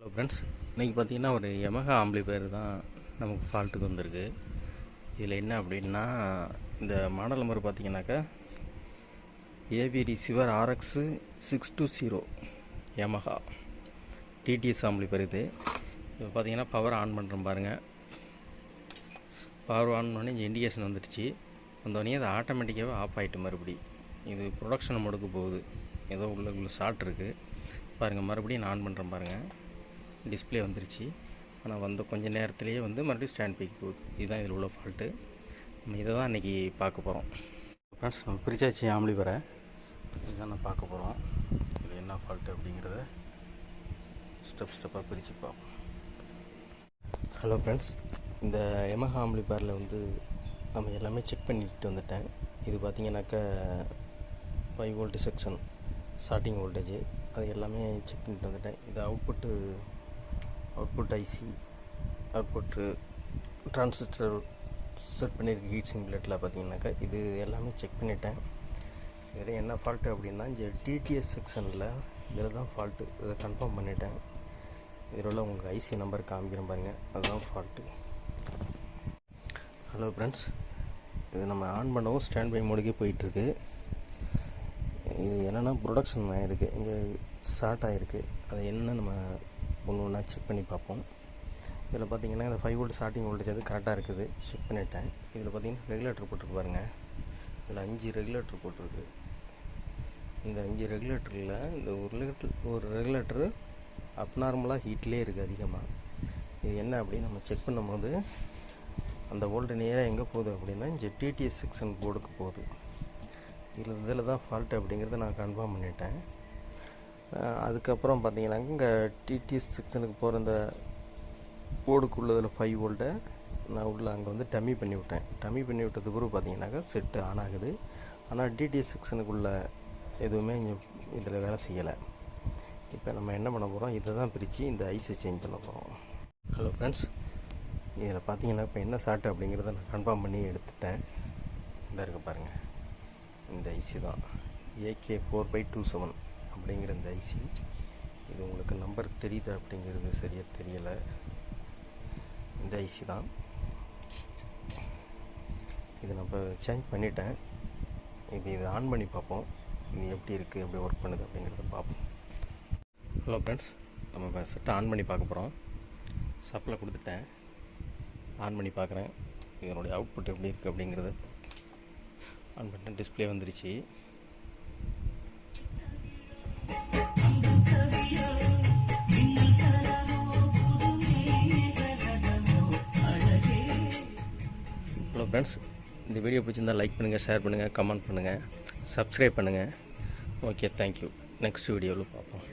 Hello friends, இன்றைக்கி பார்த்தீங்கன்னா ஒரு யமஹா ஆம்ப்ளிஃபையர் தான் நமக்கு ஃபால்ட்டுக்கு வந்திருக்கு. இதில் என்ன அப்படின்னா, இந்த மாடல் நம்பர் பார்த்தீங்கன்னாக்கா AV receiver RX 620 Yamaha DTS amplifier. இது இப்போ பார்த்தீங்கன்னா பவர் ஆன் பண்ணுறோம் பாருங்கள். பவர் ஆன் பண்ணி இண்டிகேஷன் வந்துடுச்சு. வந்தோடனே அது ஆட்டோமேட்டிக்காகவே ஆஃப் ஆகிட்டு மறுபடி இது ப்ரொடக்ஷன் மோடுக்கு போகுது. ஏதோ உள்ள ஷார்ட் இருக்குது பாருங்கள். மறுபடியும் நான் ஆன் பண்ணுறேன் பாருங்கள். டிஸ்பிளே வந்துருச்சு. ஆனால் வந்த கொஞ்சம் நேரத்துலேயே மறுபடியும் ஸ்டாண்ட் பைக்கு போகுது. இதுதான் இதில் உள்ள ஃபால்ட்டு. நம்ம இதை தான் இன்றைக்கி பார்க்க போகிறோம். ஃப்ரெண்ட்ஸ், நம்ம பிரிச்சாச்சு ஆம்ப்ளிஃபையரை. இதுதான் நான் பார்க்க போகிறோம். இதில் என்ன ஃபால்ட்டு அப்படிங்கிறத ஸ்டெப்பாக பிரித்து பார்ப்போம். ஹலோ ஃப்ரெண்ட்ஸ், இந்த யமஹா ஆம்ப்ளிஃபையரில் நம்ம எல்லாமே செக் பண்ணிட்டு வந்துட்டேன். இது பார்த்திங்கனாக்கா 5 வோல்ட் செக்ஷன் ஸ்டார்டிங் வோல்டேஜ் அது எல்லாமே செக் பண்ணிட்டு வந்துட்டேன். இது output IC, output transistor set பண்ணியிருக்கு. ஹீட் சிங்குலேட்டில் பார்த்தீங்கன்னாக்கா இது எல்லாமே செக் பண்ணிட்டேன். இதில் என்ன ஃபால்ட்டு அப்படின்னா, இந்த டிடிஎஸ் செக்ஷனில் இதில் தான் ஃபால்ட்டு. இதை கன்ஃபார்ம் பண்ணிட்டேன். இதில் உள்ள உங்களுக்கு ஐசி நம்பர் காமிக்கிறேன் பாருங்கள். அதுதான் ஃபால்ட்டு. ஹலோ ஃப்ரெண்ட்ஸ், இது நம்ம ஆன் பண்ணவும் ஸ்டாண்ட் பை மோடுக்கே போயிட்டுருக்கு. இது என்னென்னா ப்ரொடக்ஷன் ஆகிருக்கு, இங்கே ஷார்ட் ஆகிருக்கு. அது என்ன நம்ம ஒன்று ஒன்றா செக் பண்ணி பார்ப்போம். இதில் பார்த்திங்கன்னா இந்த 5 வோல்ட் ஸ்டார்டிங் வோல்டேஜ் அது கரெக்டாக இருக்குது. செக் பண்ணிட்டேன். இதில் பார்த்திங்கன்னா ரெகுலேட்டர் போட்டிருக்கு பாருங்கள். இதில் 5 ரெகுலேட்டர் போட்டிருக்கு. இந்த 5 ரெகுலேட்டரில் இந்த ஒரு ரெகுலேட்டரு அப்நார்மலாக ஹீட்லேயே இருக்குது அதிகமாக. இது என்ன அப்படின்னு நம்ம செக் பண்ணும்போது அந்த வோல்ட்டு நேராக எங்கே போகுது அப்படின்னா இந்த டிடிஎஸ் செக்ஷன் போர்டுக்கு போகுது. இதில் தான் ஃபால்ட்டு அப்படிங்கிறத நான் கன்ஃபார்ம் பண்ணிட்டேன். அதுக்கப்புறம் பார்த்தீங்கன்னாக்க இங்கே டிடிஎஸ் செக்ஷனுக்கு போகிற இந்த போர்டுக்குள்ளதில் 5 வோல்ட்டை நான் அங்கே டம்மி பண்ணி விட்டேன். டம்மி பண்ணி விட்டது பிறகு பார்த்தீங்கன்னாக்கா செட்டு ஆன் ஆகுது. ஆனால் டிடிஎஸ் செக்ஷனுக்குள்ளே எதுவுமே இங்கே இதில் வேலை செய்யலை. இப்போ நம்ம என்ன பண்ண போகிறோம், இதை தான் பிரித்து இந்த ஐசி சேஞ்ச் பண்ண போகிறோம். ஹலோ ஃப்ரெண்ட்ஸ், இதில் பார்த்தீங்கன்னா இப்போ என்ன ஷார்ட் அப்படிங்கிறத நான் கன்ஃபார்ம் பண்ணி எடுத்துட்டேன். இந்த இருக்க பாருங்கள், இந்த ஐசி தான் AK4x27 அப்படிங்கிற இந்த ஐசி. இது உங்களுக்கு நம்பர் தெரியுது அப்படிங்கிறது சரியாக தெரியலை. இந்த ஐசி தான். இதை நம்ம சேஞ்ச் பண்ணிட்டேன். இப்போ இதை ஆன் பண்ணி பார்ப்போம். இது எப்படி இருக்குது, எப்படி ஒர்க் பண்ணுது அப்படிங்கிறத பார்ப்போம். ஹலோ ஃப்ரெண்ட்ஸ், நம்ம இப்போ செட்டை ஆன் பண்ணி பார்க்க போகிறோம். சப்ளை கொடுத்துட்டேன், ஆன் பண்ணி பார்க்குறேன். இதனுடைய அவுட்புட் எப்படி இருக்குது அப்படிங்கிறத ஆன் பண்ணிட்டேன். டிஸ்பிளே வந்துருச்சு. ஹலோ ஃப்ரெண்ட்ஸ், இந்த வீடியோ பிடிச்சிருந்தால் லைக் பண்ணுங்கள், ஷேர் பண்ணுங்கள், கமெண்ட் பண்ணுங்கள், சப்ஸ்கிரைப் பண்ணுங்கள். Okay, thank you. நெக்ஸ்ட் வீடியோவில் பார்ப்போம்.